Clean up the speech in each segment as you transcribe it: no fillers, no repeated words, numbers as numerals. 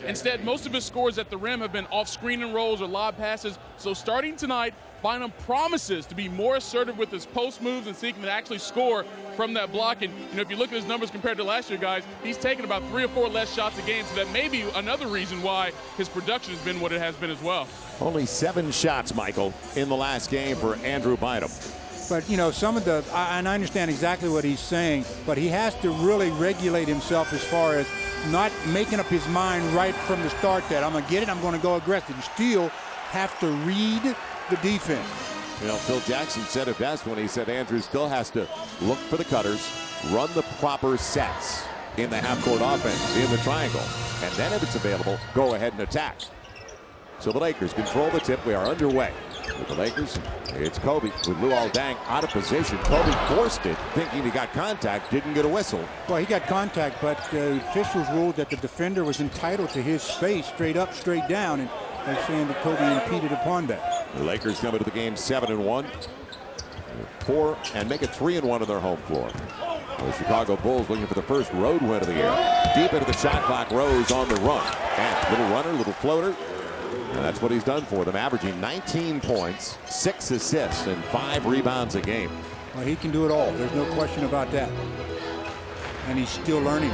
Instead, most of his scores at the rim have been off screen and rolls or lob passes. So starting tonight, Bynum promises to be more assertive with his post moves and seeking to actually score from that block. And if you look at his numbers compared to last year, guys, he's taken about 3 or 4 less shots a game. So that may be another reason why his production has been what it has been as well. Only 7 shots, Michael, in the last game for Andrew Bynum. But, some of the, and I understand exactly what he's saying, but he has to really regulate himself as far as not making up his mind right from the start that I'm going to get it, I'm going to go aggressive. You still have to read the defense. Phil Jackson said it best when he said Andrew still has to look for the cutters, run the proper sets in the half-court offense, in the triangle, and then if it's available, go ahead and attack. So the Lakers control the tip. We are underway. With the Lakers, it's Kobe with Luol Deng out of position. Kobe forced it, thinking he got contact, didn't get a whistle. Well, he got contact, but officials ruled that the defender was entitled to his space, straight up, straight down, and they're saying that Kobe impeded upon that. The Lakers come into the game 7-1, 4 and make it 3-1 on their home floor. The Chicago Bulls looking for the first road win of the year. Deep into the shot clock, Rose on the run. And little runner, little floater. And that's what he's done for them, averaging 19 points, 6 assists, and 5 rebounds a game. Well, he can do it all. There's no question about that. And he's still learning.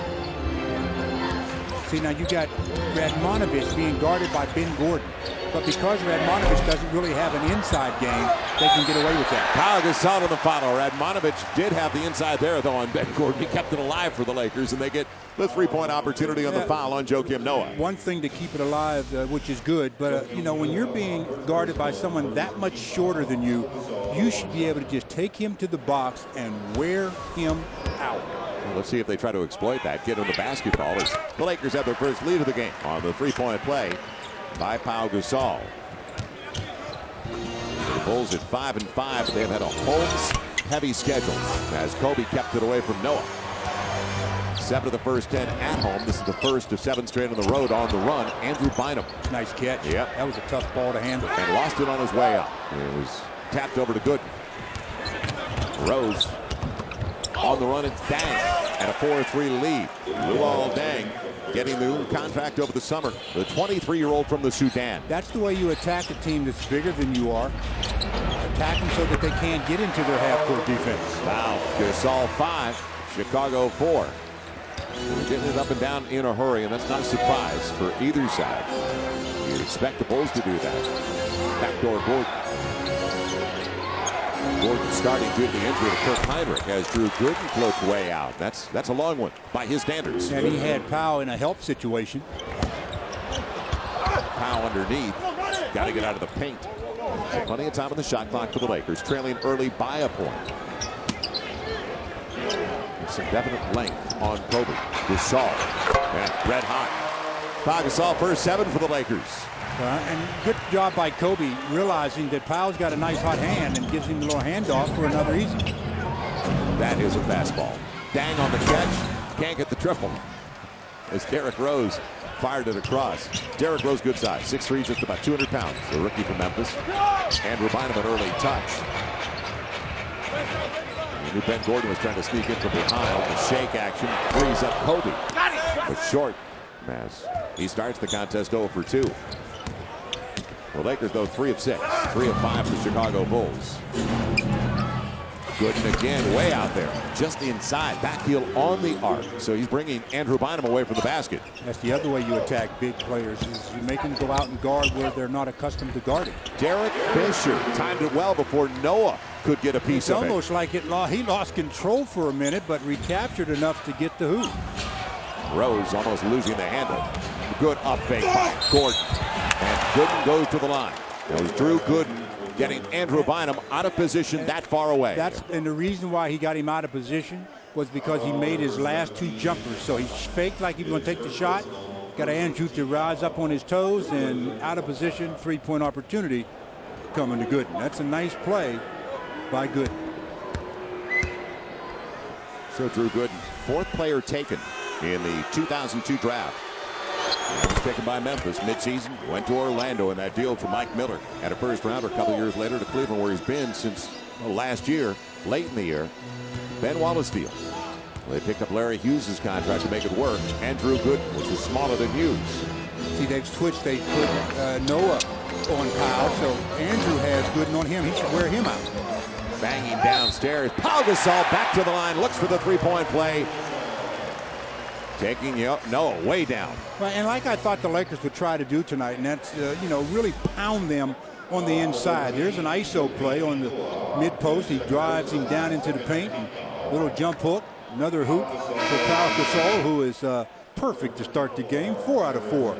See, now you got Radmanovich being guarded by Ben Gordon. But because Radmanovich doesn't really have an inside game, they can get away with that. Pau Gasol on the foul. Radmanovich did have the inside there, though, on Ben Gordon. He kept it alive for the Lakers, and they get the 3-point opportunity on the foul on Joakim Noah. One thing to keep it alive, which is good, but, when you're being guarded by someone that much shorter than you, you should be able to just take him to the box and wear him out. Well, let's see if they try to exploit that, get him the basketball. As the Lakers have their first lead of the game on the 3-point play by Pau Gasol. The Bulls at 5-5. They've had a Holmes-heavy schedule as Kobe kept it away from Noah. 7 of the first 10 at home. This is the first of 7 straight on the road on the run. Andrew Bynum. Nice catch. Yep. That was a tough ball to handle. And lost it on his way up. It was tapped over to Gooden. Rose on the run. It's Deng at a 4-3 lead. Luol Deng getting the contract over the summer. The 23-year-old from the Sudan. That's the way you attack a team that's bigger than you are. Attack them so that they can't get into their half-court defense. Wow. Gasol 5, Chicago 4. They're getting it up and down in a hurry, and that's not a surprise for either side. You'd expect the Bulls to do that. Backdoor Gordon. Gordon starting due to the injury to Kirk Hinrich as Drew Gooden floats way out. That's a long one by his standards. And he had Pau in a help situation. Pau underneath. Got to get out of the paint. So plenty of time on the shot clock for the Lakers, trailing early by a point. Some definite length on Kobe. Gasol. And red hot. Pau Gasol first 7 for the Lakers. And good job by Kobe realizing that Pau's got a nice hot hand and gives him a little handoff for another easy. That is a fastball. Deng on the catch. Can't get the triple. As Derrick Rose fired it across. Derrick Rose, good size. 6'3", just about 200 pounds. The rookie from Memphis. Andrew Bynum, an early touch. You knew Ben Gordon was trying to sneak in from behind. The shake action frees up Kobe. But short. As he starts the contest 0 for 2. The Lakers, though, 3 of 6. 3 of 5 for the Chicago Bulls. Gooden again, way out there. Just inside. Back heel on the arc. So he's bringing Andrew Bynum away from the basket. That's the other way you attack big players, is you make them go out and guard where they're not accustomed to guarding. Derek Fisher timed it well before Noah could get a piece of it. It's almost like he lost control for a minute, but recaptured enough to get the hoop. Rose almost losing the handle. Good up fake by Gordon. And Gooden goes to the line. It was Drew Gooden getting Andrew Bynum out of position that far away. And the reason why he got him out of position was because he made his last 2 jumpers. So he faked like he was going to take the shot. Got Andrew to rise up on his toes and out of position, 3-point opportunity coming to Gooden. That's a nice play by Gooden. So Drew Gooden, 4th player taken in the 2002 draft. He was taken by Memphis midseason, went to Orlando in that deal for Mike Miller. Had a first rounder a couple years later to Cleveland, where he's been since last year, late in the year. Ben Wallace deal. They picked up Larry Hughes' contract to make it work. Andrew Gooden, which is smaller than Hughes. See, they've switched. They put Noah on Powell, so Andrew has Gooden on him. He should wear him out. Banging downstairs. Pau Gasol back to the line, looks for the three-point play. Taking Noah way down. Well, and like I thought the Lakers would try to do tonight, and that's, really pound them on the inside. There's an ISO play on the mid-post. He drives him down into the paint. And little jump hook, another hoop for Pau Gasol, who is perfect to start the game. 4 out of 4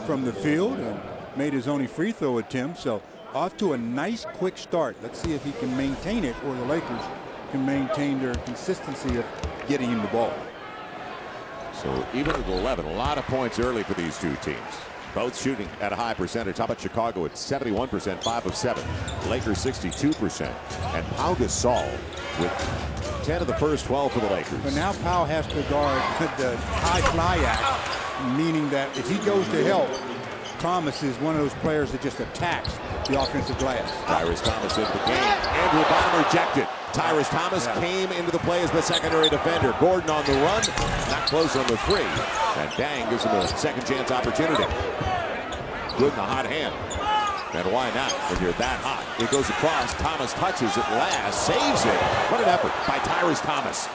from the field, and made his only free throw attempt. So off to a nice quick start. Let's see if he can maintain it, or the Lakers can maintain their consistency of getting him the ball. So even at 11, a lot of points early for these two teams. Both shooting at a high percentage. How about Chicago at 71%, 5 of 7. Lakers 62%. And Pau Gasol with 10 of the first 12 for the Lakers. But now Powell has to guard the high fly act, meaning that if he goes to help, Thomas is one of those players that just attacks the offensive glass. Tyrus Thomas into the game. Andrew Bynum rejected. Tyrus Thomas came into the play as the secondary defender. Gordon on the run, not close on the three. And Dang gives him a second chance opportunity. Good in the hot hand. And why not when you're that hot? It goes across. Thomas touches it last, saves it. What an effort by Tyrus Thomas.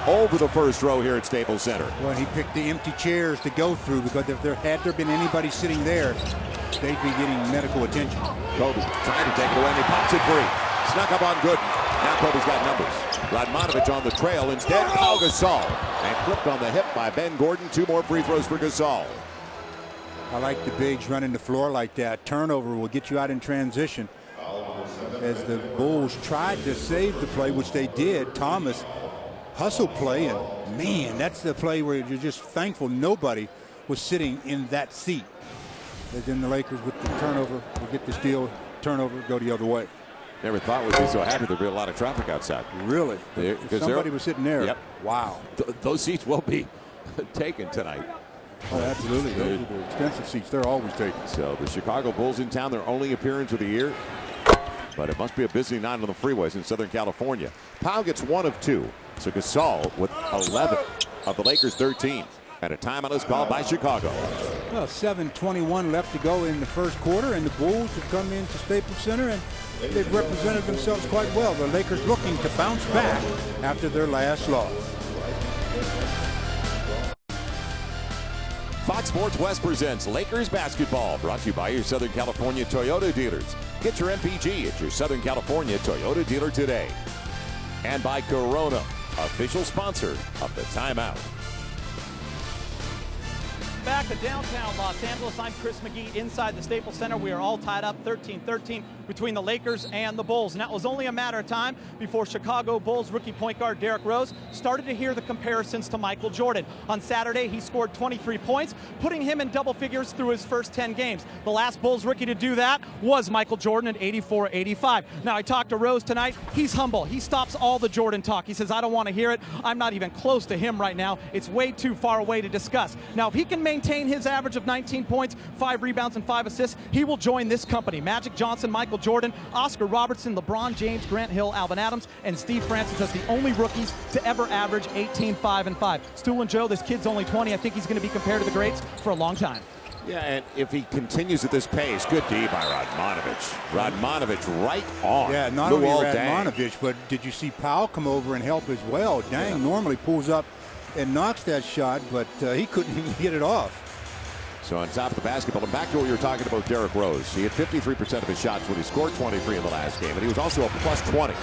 Over the first row here at Staples Center. Well, he picked the empty chairs to go through, because if there had been anybody sitting there, they'd be getting medical attention. Kobe trying to take it away, and he pops it free. Snuck up on Gooden. Now Kobe's got numbers. Radmanovich on the trail. Instead, Pau Gasol. And clipped on the hip by Ben Gordon. 2 more free throws for Gasol. I like the bigs running the floor like that. Turnover will get you out in transition. As the Bulls tried to save the play, which they did, Thomas hustle play, and man, that's the play where you're just thankful nobody was sitting in that seat. And then the Lakers with the turnover will get the steal, turnover, go the other way. Never thought we'd be so happy there'd be a lot of traffic outside. Really? If somebody was sitting there. Yep. Wow. Those seats will be taken tonight. Oh, absolutely. Those are the expensive seats. They're always taken. So the Chicago Bulls in town, their only appearance of the year. But it must be a busy night on the freeways in Southern California. Pau gets 1 of 2. So Gasol with 11 of the Lakers' 13. And a timeout is called by Chicago. Well, 7:21 left to go in the first quarter, and the Bulls have come into Staples Center, and they've represented themselves quite well. The Lakers looking to bounce back after their last loss. Fox Sports West presents Lakers basketball, brought to you by your Southern California Toyota dealers. Get your MPG at your Southern California Toyota dealer today. And by Corona, official sponsor of the timeout. Back to downtown Los Angeles. I'm Chris McGee inside the Staples Center. We are all tied up 13-13 between the Lakers and the Bulls. And that was only a matter of time before Chicago Bulls rookie point guard Derrick Rose started to hear the comparisons to Michael Jordan. On Saturday, he scored 23 points, putting him in double figures through his first 10 games. The last Bulls rookie to do that was Michael Jordan at 84-85. Now, I talked to Rose tonight. He's humble. He stops all the Jordan talk. He says, I don't want to hear it. I'm not even close to him right now. It's way too far away to discuss. Now, if he can maintain his average of 19 points, 5 rebounds, and 5 assists, he will join this company. Magic Johnson, Michael Jordan, Oscar Robertson, LeBron James, Grant Hill, Alvin Adams, and Steve Francis as the only rookies to ever average 18, 5, and 5. Stu and Joe, this kid's only 20. I think he's going to be compared to the greats for a long time. Yeah, and if he continues at this pace, good D by Radmanovich. Radmanovich right on. Yeah, not only Radmanovich, but did you see Powell come over and help as well? Dang normally pulls up and knocks that shot, but he couldn't even get it off. So on top of the basketball, and back to what you were talking about, Derrick Rose. He had 53% of his shots when he scored 23 in the last game, and he was also a plus 20.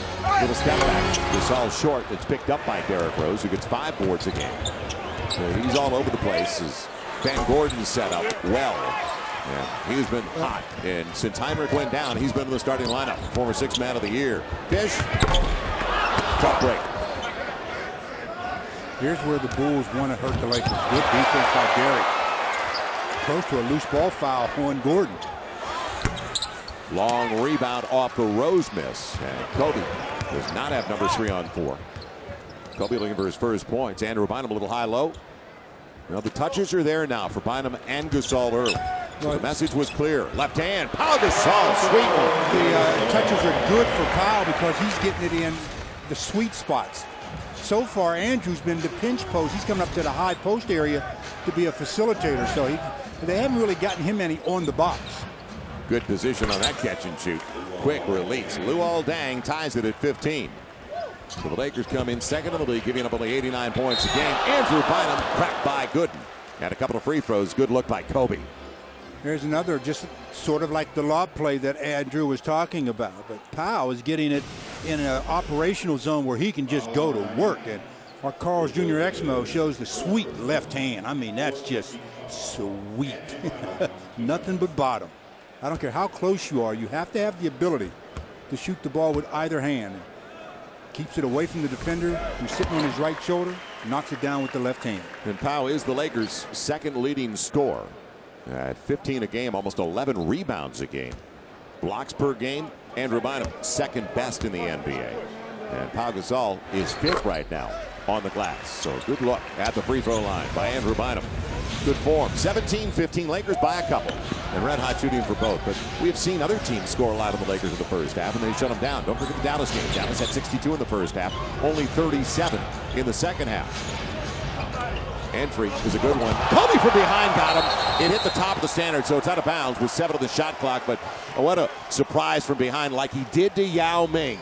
Little step back. Gasol short. It's picked up by Derrick Rose, who gets 5 boards a game. So he's all over the place as Ben Gordon set up well. And he's been hot. And since Heinrich went down, he's been in the starting lineup. Former 6th man of the year. Fish. Tough break. Here's where the Bulls want to hurt the Lakers. Good defense by Derrick. Close to a loose ball foul on Gordon. Long rebound off the Rose miss. And Kobe does not have numbers 3 on 4. Kobe looking for his first points. Andrew Bynum a little high-low. Well, the touches are there now for Bynum and Gasol early. So the message was clear. Left hand. Pau Gasol. Sweet one. The touches are good for Powell because he's getting it in the sweet spots. so far Andrews been the pinch post. He's coming up to the high post area to be a facilitator. So they haven't really gotten him any on the box. Good position on that catch and shoot. Quick release. Luol Deng ties it at 15. So the Lakers come in second in the league, giving up only 89 points a game. Andrew Bynum cracked by Gooden. And a couple of free throws. Good look by Kobe. There's another, just sort of like the lob play that Andrew was talking about. But Powell is getting it in an operational zone where he can just go to work. And our Carl's Jr. Exmo shows the sweet left hand. I mean, that's just sweet. Nothing but bottom. I don't care how close you are. You have to have the ability to shoot the ball with either hand. Keeps it away from the defender who's sitting on his right shoulder, knocks it down with the left hand. And Powell is the Lakers' second leading scorer. At 15 a game, almost 11 rebounds a game. Blocks per game, Andrew Bynum second best in the NBA. And Pau Gasol is fifth right now on the glass. So good look at the free throw line by Andrew Bynum. Good form. 17-15 Lakers by a couple. And red hot shooting for both. But we have seen other teams score a lot on the Lakers in the first half, and they shut them down. Don't forget the Dallas game. Dallas had 62 in the first half, only 37 in the second half. Entry is a good one. Kobe from behind got him. It hit the top of the standard, so it's out of bounds with 7 on the shot clock. But what a surprise from behind, like he did to Yao Ming.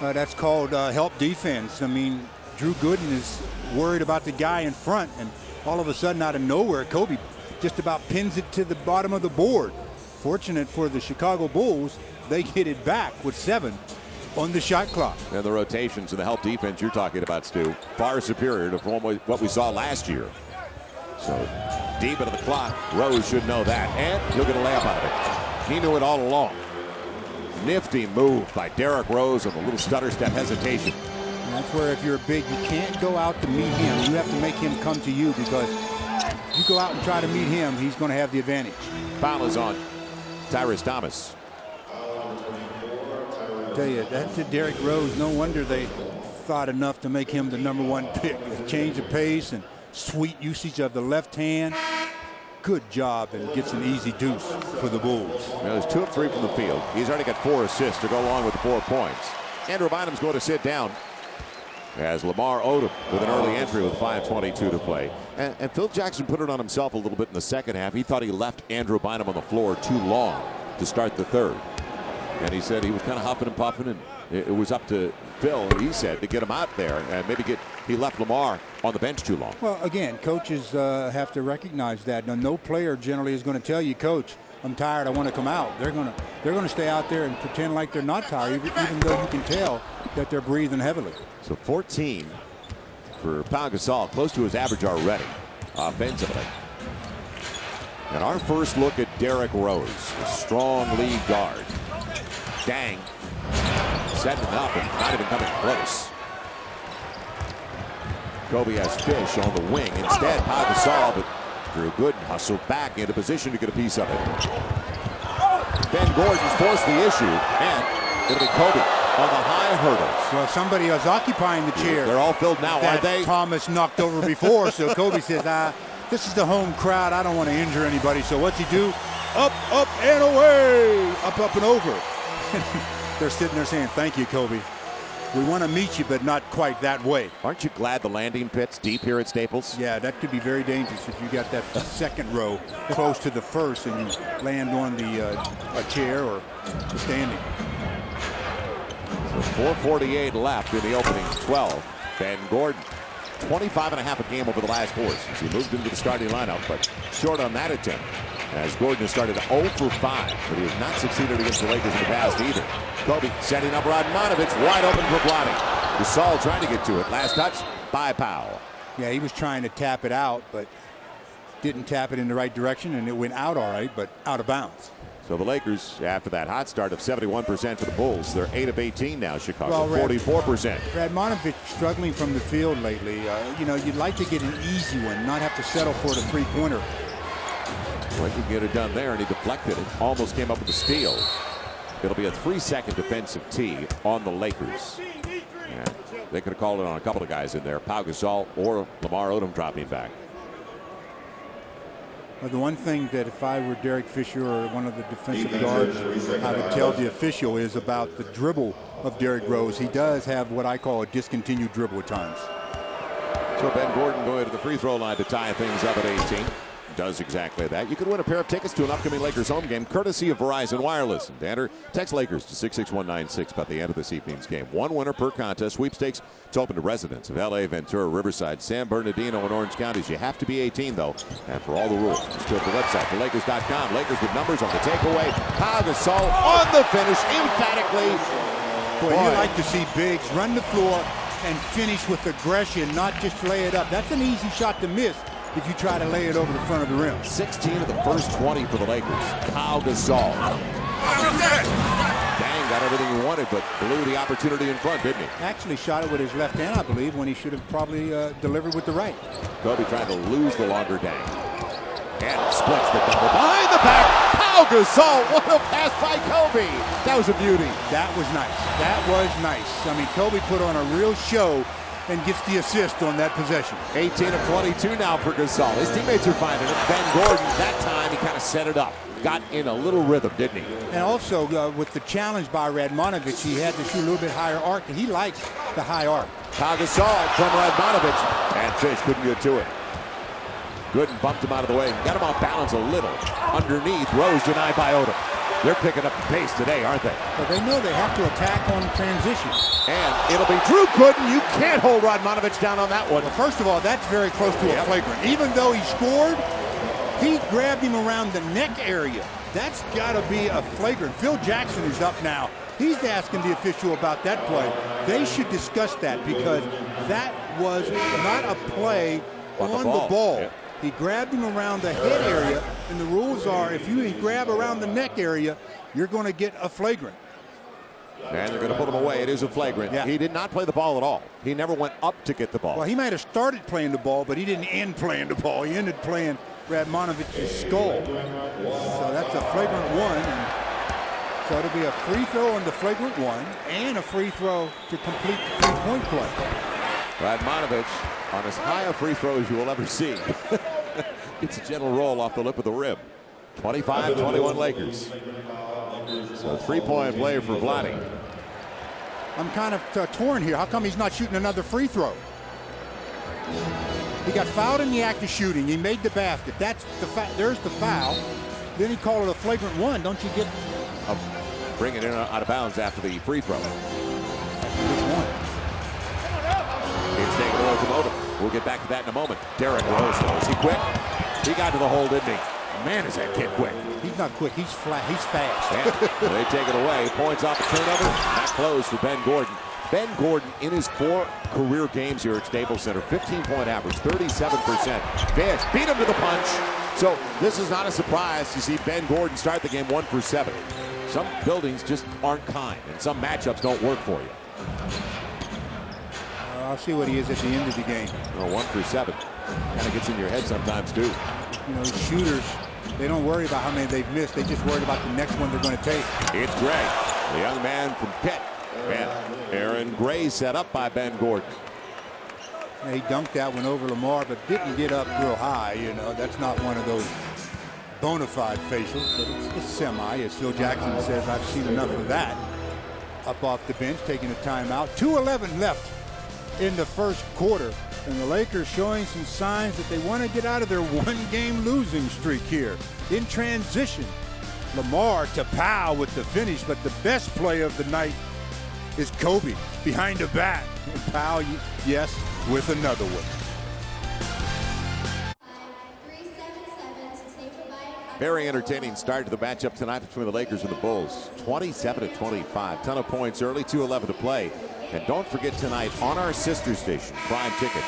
That's called help defense. I mean, Drew Gooden is worried about the guy in front, and all of a sudden, out of nowhere, Kobe just about pins it to the bottom of the board. Fortunate for the Chicago Bulls, they get it back with 7 on the shot clock. And the rotations and the help defense you're talking about, Stu, far superior to what we saw last year. So deep into the clock, Rose should know that, and he'll get a layup out of it. He knew it all along. Nifty move by Derrick Rose with a little stutter step hesitation. And that's where if you're big, you can't go out to meet him. You have to make him come to you, because if you go out and try to meet him, he's going to have the advantage. Foul is on Tyrese Thomas. I tell you, that's a Derrick Rose. No wonder they thought enough to make him the #1 pick. Change of pace and sweet usage of the left hand. Good job, and gets an easy deuce for the Bulls. Well, he's 2 of 3 from the field. He's already got 4 assists to go along with the 4 points. Andrew Bynum's going to sit down as Lamar Odom with an early entry with 5:22 to play. And Phil Jackson put it on himself a little bit in the second half. He thought he left Andrew Bynum on the floor too long to start the third. And he said he was kind of huffing and puffing, and it was up to Phil, he said, to get him out there and maybe he left Lamar on the bench too long. Well, again, coaches have to recognize that. Now, no player generally is going to tell you, Coach, I'm tired, I want to come out. They're going to stay out there and pretend like they're not tired, even though you can tell that they're breathing heavily. So 14 for Pau Gasol, close to his average already offensively. And our first look at Derrick Rose, a strong lead guard. Dang, setting up and not even coming close. Kobe has Fish on the wing. Instead, Pau Gasol, but Drew Gooden hustled back into position to get a piece of it. Ben Gordon's forced the issue, and it'll be Kobe on the high hurdles. Well, somebody is occupying the chair. They're all filled now, aren't they? Thomas knocked over before, so Kobe says, this is the home crowd. I don't want to injure anybody. So what's he do? Up, up, and away. Up, up, and over. They're sitting there saying, thank you, Kobe. We want to meet you, but not quite that way. Aren't you glad the landing pit's deep here at Staples? Yeah, that could be very dangerous if you got that second row close to the first and you land on the a chair or the standing. So 4:48 left in the opening 12. Ben Gordon, 25.5 a game over the last 4 since he moved into the starting lineup, but short on that attempt. As Gordon has started 0 for 5, but he has not succeeded against the Lakers in the past either. Kobe setting up Radmanovich, wide open for Blotting. Gasol trying to get to it. Last touch by Powell. Yeah, he was trying to tap it out, but didn't tap it in the right direction, and it went out all right, but out of bounds. So the Lakers, after that hot start of 71% for the Bulls, they're 8 of 18 now. Chicago, well, 44%. Radmanovich struggling from the field lately. You know, you'd like to get an easy one, not have to settle for the three-pointer. Well, he could get it done there, and he deflected it. Almost came up with a steal. It'll be a 3-second defensive tee on the Lakers. And they could have called it on a couple of guys in there. Pau Gasol or Lamar Odom dropping back. Well, the one thing that if I were Derek Fisher or one of the defensive guards, I would tell the official is about the dribble of Derrick Rose. He does have what I call a discontinued dribble at times. So Ben Gordon going to the free throw line to tie things up at 18. Does exactly that. You could win a pair of tickets to an upcoming Lakers home game courtesy of Verizon Wireless. And to enter, text Lakers to 66196 by the end of this evening's game. One winner per contest. Sweepstakes. It's open to residents of LA, Ventura, Riverside, San Bernardino, and Orange counties. You have to be 18 though. And for all the rules, just go to the website, thelakers.com. Lakers with numbers on the takeaway. Pau Gasol on the finish emphatically. Boy, you like to see bigs run the floor and finish with aggression, not just lay it up. That's an easy shot to miss if you try to lay it over the front of the rim. 16 of the first 20 for the Lakers. Pau Gasol. Dang, got everything he wanted, but blew the opportunity in front, didn't he? Actually shot it with his left hand, I believe, when he should have probably delivered with the right. Kobe trying to lose the longer dang. And splits the double behind the back. Pau Gasol, what a pass by Kobe. That was a beauty. That was nice. That was nice. I mean, Kobe put on a real show and gets the assist on that possession. 18 of 22 now for Gasol. His teammates are finding it. Ben Gordon, that time, he kind of set it up. Got in a little rhythm, didn't he? And also, with the challenge by Radmanovich, he had to shoot a little bit higher arc, and he likes the high arc. Pau Gasol from Radmanovich. And Fish couldn't get to it. Gooden bumped him out of the way and got him off balance a little. Underneath, Rose denied by Odom. They're picking up the pace today, aren't they? But they know they have to attack on transition. And it'll be Drew Gooden. You can't hold Radmanovich down on that one. Well, first of all, that's very close to a flagrant. Even though he scored, he grabbed him around the neck area. That's got to be a flagrant. Phil Jackson is up now. He's asking the official about that play. They should discuss that because that was not a play on the ball. Yep. He grabbed him around the head area, and the rules are if you grab around the neck area, you're going to get a flagrant. And they're going to put him away. It is a flagrant. Yeah. He did not play the ball at all. He never went up to get the ball. Well, he might have started playing the ball, but he didn't end playing the ball. He ended playing Radmanovich's skull. So that's a flagrant one. And so it'll be a free throw on the flagrant one and a free throw to complete the three-point play. Radmanovich on as high a free throw as you will ever see. Gets a gentle roll off the lip of the rim. 25-21 Lakers. So three-point play for Vladdy. I'm kind of torn here. How come he's not shooting another free throw? He got fouled in the act of shooting. He made the basket. That's there's the foul. Then he called it a flagrant one. Don't you get? Bring it in out of bounds after the free throw. It's taken away from Odom. We'll get back to that in a moment. Derrick Rose, though. Is he quick? He got to the hole, didn't he? Man, is that kid quick. He's not quick. He's flat. He's fast. Yeah. They take it away. Points off the turnover. Not close for Ben Gordon. Ben Gordon, in his 4 career games here at Staples Center, 15-point average, 37%. Fish beat him to the punch. So this is not a surprise to see Ben Gordon start the game 1 for 7. Some buildings just aren't kind, and some matchups don't work for you. I'll see what he is at the end of the game. 1 for 7. Kind of gets in your head sometimes, too. You know, shooters, they don't worry about how many they've missed. They just worry about the next one they're going to take. It's Gray, the young man from Pitt. And Aaron Gray set up by Ben Gordon. Yeah, he dunked that one over Lamar, but didn't get up real high. You know, that's not one of those bona fide facials, but it's semi. As Phil Jackson says, I've seen enough of that. Up off the bench, taking a timeout. 2:11 left in the first quarter, and the Lakers showing some signs that they want to get out of their one-game losing streak here. In transition, Lamar to Pau with the finish, but the best play of the night is Kobe behind the back. And Pau, yes, with another one. Very entertaining start to the matchup tonight between the Lakers and the Bulls. 27-25. Ton of points early, 2:11 to play. And don't forget tonight on our sister station, Prime Ticket,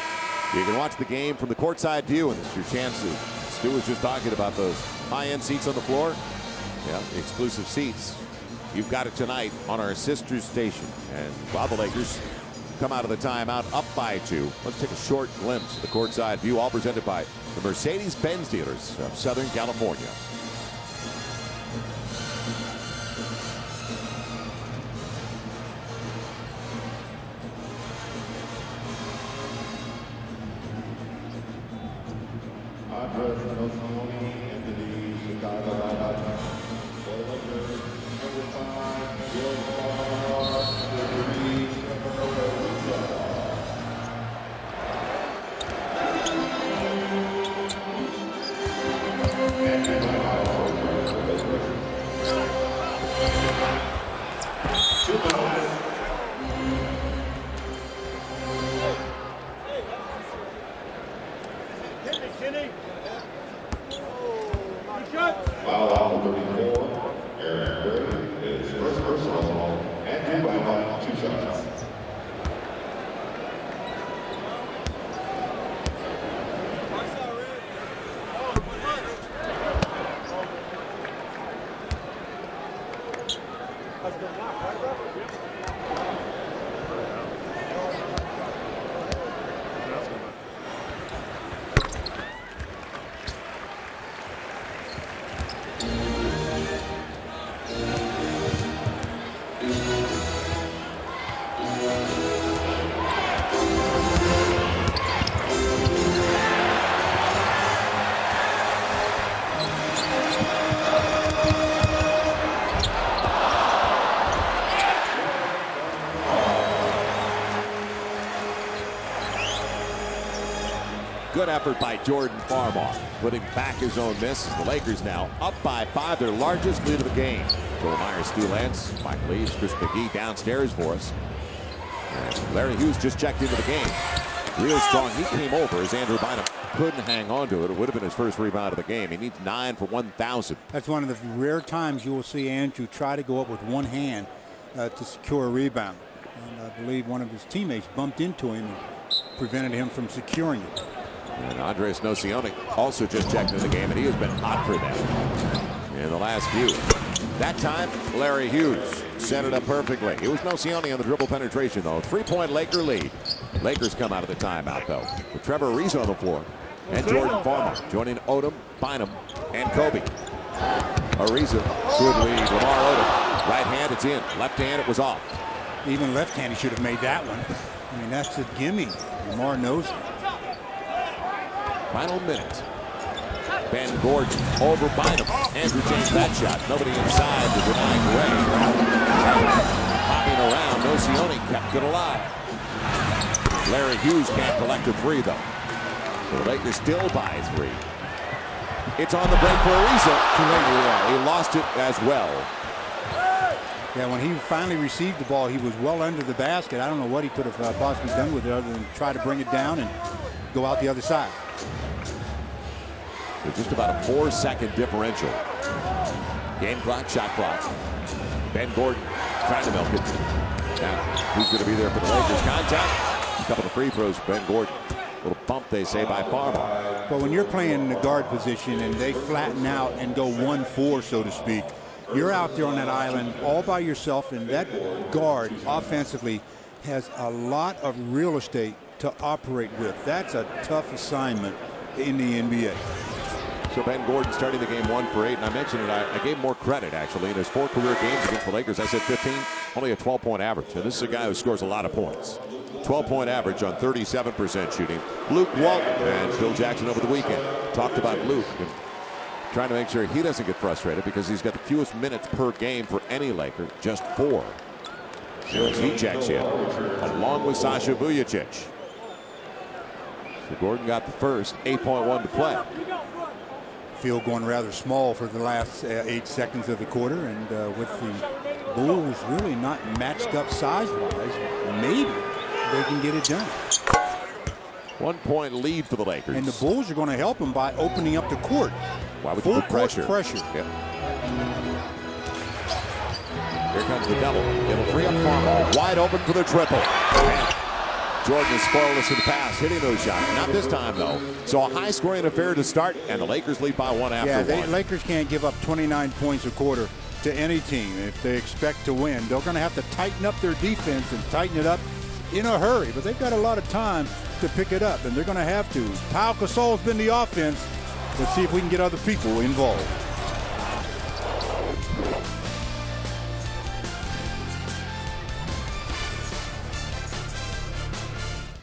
you can watch the game from the courtside view, and it's your chance to. Stu was just talking about those high-end seats on the floor. Yeah, the exclusive seats. You've got it tonight on our sister station. And while the Lakers come out of the timeout up by 2, let's take a short glimpse of the courtside view, all presented by the Mercedes-Benz dealers of Southern California. Foul out 34. Aaron Gray is first personal. Andrew Bynum, 2 shots. Good effort by Jordan Farmar, putting back his own miss. The Lakers now up by 5, their largest lead of the game. Joel Myers, Stu Lance, Mike Leach, Chris McGee downstairs for us. And Larry Hughes just checked into the game. Real strong. He came over as Andrew Bynum couldn't hang on to it. It would have been his first rebound of the game. He needs 9 for 1,000. That's one of the rare times you will see Andrew try to go up with one hand to secure a rebound. And I believe one of his teammates bumped into him and prevented him from securing it. And Andres Nocioni also just checked into the game, and he has been hot for them in the last few. That time, Larry Hughes set it up perfectly. It was Nocioni on the dribble penetration, though. 3-point Laker lead. Lakers come out of the timeout, though, with Trevor Ariza on the floor and Jordan Farmer joining Odom, Bynum, and Kobe. Ariza, good lead. Lamar Odom, right hand, it's in. Left hand, it was off. Even left hand, he should have made that one. I mean, that's a gimme. Lamar knows it. Final minute. Ben Gordon over Bynum. Andrew changed that shot. Nobody inside to deny Gray. Hopping around, Nocioni kept it alive. Larry Hughes can't collect a 3, though. The Lakers still by 3. It's on the break for Ariza. Too late. He lost it as well. Yeah, when he finally received the ball, he was well under the basket. I don't know what he could have possibly done with it other than try to bring it down and go out the other side. With just about a 4-second differential. Game clock, shot clock. Ben Gordon trying to milk it. Now, who's going to be there for the Lakers? Contact. A couple of free throws, Ben Gordon. A little bump, they say, by Farmer. But when you're playing in the guard position and they flatten out and go 1-4, so to speak, you're out there on that island all by yourself, and that guard offensively has a lot of real estate to operate with. That's a tough assignment in the NBA. So Ben Gordon starting the game 1 for 8, and I mentioned it, I gave him more credit actually in his 4 career games against the Lakers. I said 15, only a 12-point average, and this is a guy who scores a lot of points. 12-point average on 37% shooting. Luke Walton and Phil Jackson over the weekend talked about Luke and trying to make sure he doesn't get frustrated because he's got the fewest minutes per game for any Laker, just 4. As he checks in, along with Sasha Vujacic. So Gordon got the first, 8.1 to play. Field going rather small for the last 8 seconds of the quarter, and with the Bulls really not matched up size-wise, maybe they can get it done. 1-point lead for the Lakers. And the Bulls are going to help them by opening up the court. Why would full pressure? Pressure. Yep. Here comes the double. It'll free up Farmer. Wide open for the triple. And Jordan is scoreless in the pass, hitting those shots. Not this time, though. So a high-scoring affair to start, and the Lakers lead by 1 after 1. Yeah, Lakers can't give up 29 points a quarter to any team if they expect to win. They're going to have to tighten up their defense and tighten it up in a hurry, but they've got a lot of time to pick it up, and they're going to have to. Pau Gasol's been the offense. Let's see if we can get other people involved.